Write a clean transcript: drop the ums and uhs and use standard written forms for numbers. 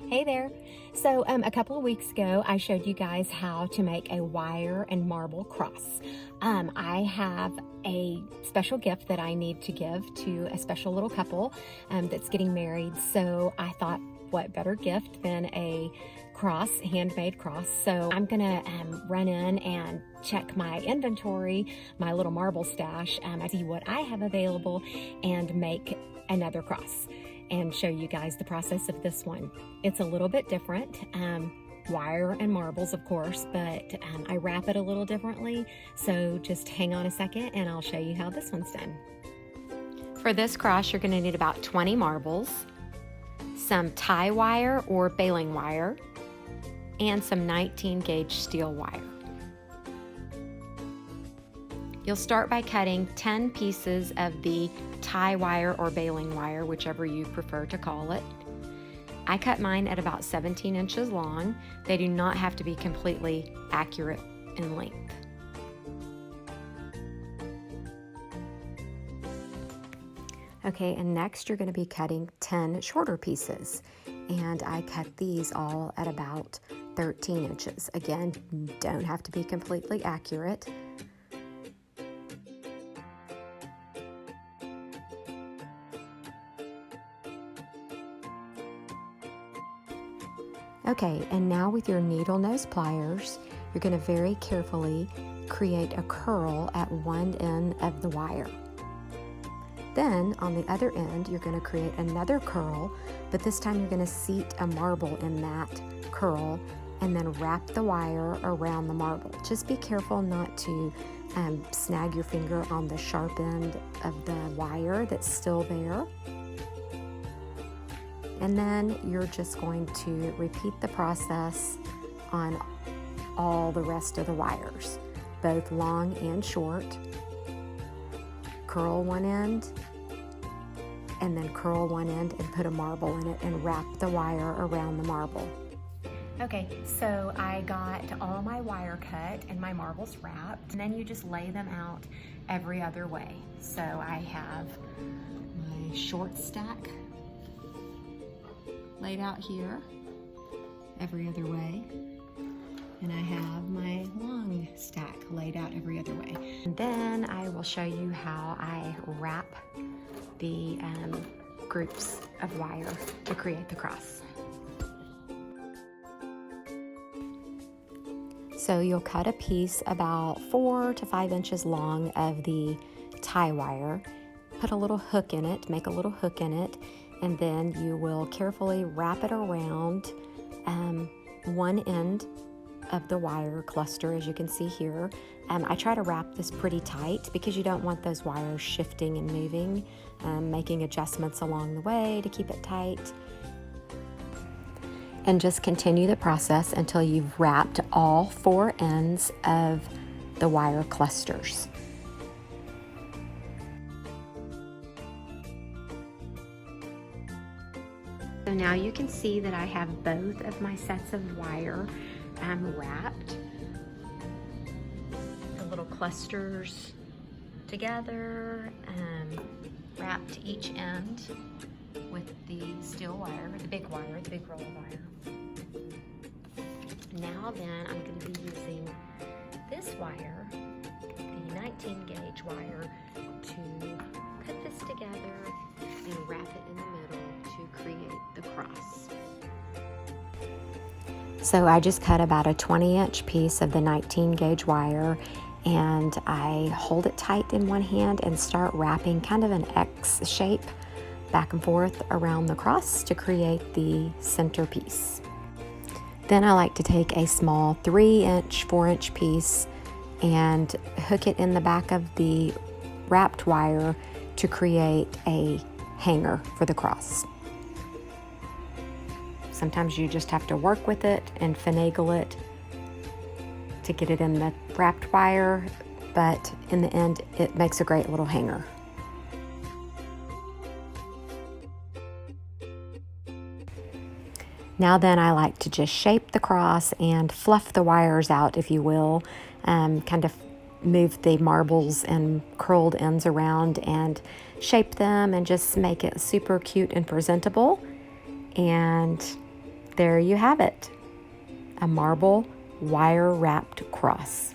Hey there. So a couple of weeks ago, I showed you guys how to make a wire and marble cross. I have a special gift that I need to give to a special little couple that's getting married. So I thought, what better gift than a cross, handmade cross. So I'm gonna run in and check my inventory, my little marble stash, I see what I have available and make another cross and show you guys the process of this one. It's a little bit different, wire and marbles of course, but I wrap it a little differently. So just hang on a second and I'll show you how this one's done. For this cross, you're gonna need about 20 marbles, some tie wire or baling wire, and some 19 gauge steel wire. You'll start by cutting 10 pieces of the tie wire or baling wire, whichever you prefer to call it. I cut mine at about 17 inches long. They do not have to be completely accurate in length. Okay, and next you're going to be cutting 10 shorter pieces. And I cut these all at about 13 inches. Again, don't have to be completely accurate. Okay, and now with your needle nose pliers, you're going to very carefully create a curl at one end of the wire. Then on the other end, you're going to create another curl, but this time you're going to seat a marble in that curl and then wrap the wire around the marble. Just be careful not to snag your finger on the sharp end of the wire that's still there. And then you're just going to repeat the process on all the rest of the wires, both long and short. Curl one end, and then curl one end and put a marble in it and wrap the wire around the marble. Okay, so I got all my wire cut and my marbles wrapped, and then you just lay them out every other way. So I have my short stack laid out here every other way, and I have my long stack laid out every other way. And then I will show you how I wrap the groups of wire to create the cross. So you'll cut a piece about 4 to 5 inches long of the tie wire, put a little hook in it, make a little hook in it, and then you will carefully wrap it around one end of the wire cluster, as you can see here. I try to wrap this pretty tight because you don't want those wires shifting and moving, making adjustments along the way to keep it tight. And just continue the process until you've wrapped all 4 ends of the wire clusters. So now you can see that I have both of my sets of wire wrapped. The little clusters together, wrapped each end with the steel wire, the big roll of wire. Now then, I'm going to be using this wire, the 19 gauge wire, to put this together and wrap it in the middle to create the cross. So I just cut about a 20-inch piece of the 19 gauge wire, and I hold it tight in one hand and start wrapping kind of an X shape back and forth around the cross to create the centerpiece. Then I like to take a small 3-inch, 4-inch piece and hook it in the back of the wrapped wire to create a hanger for the cross. Sometimes you just have to work with it and finagle it to get it in the wrapped wire, but in the end, it makes a great little hanger. Now then, I like to just shape the cross and fluff the wires out, if you will, kind of move the marbles and curled ends around and shape them and just make it super cute and presentable. And there you have it, a marble wire wrapped cross.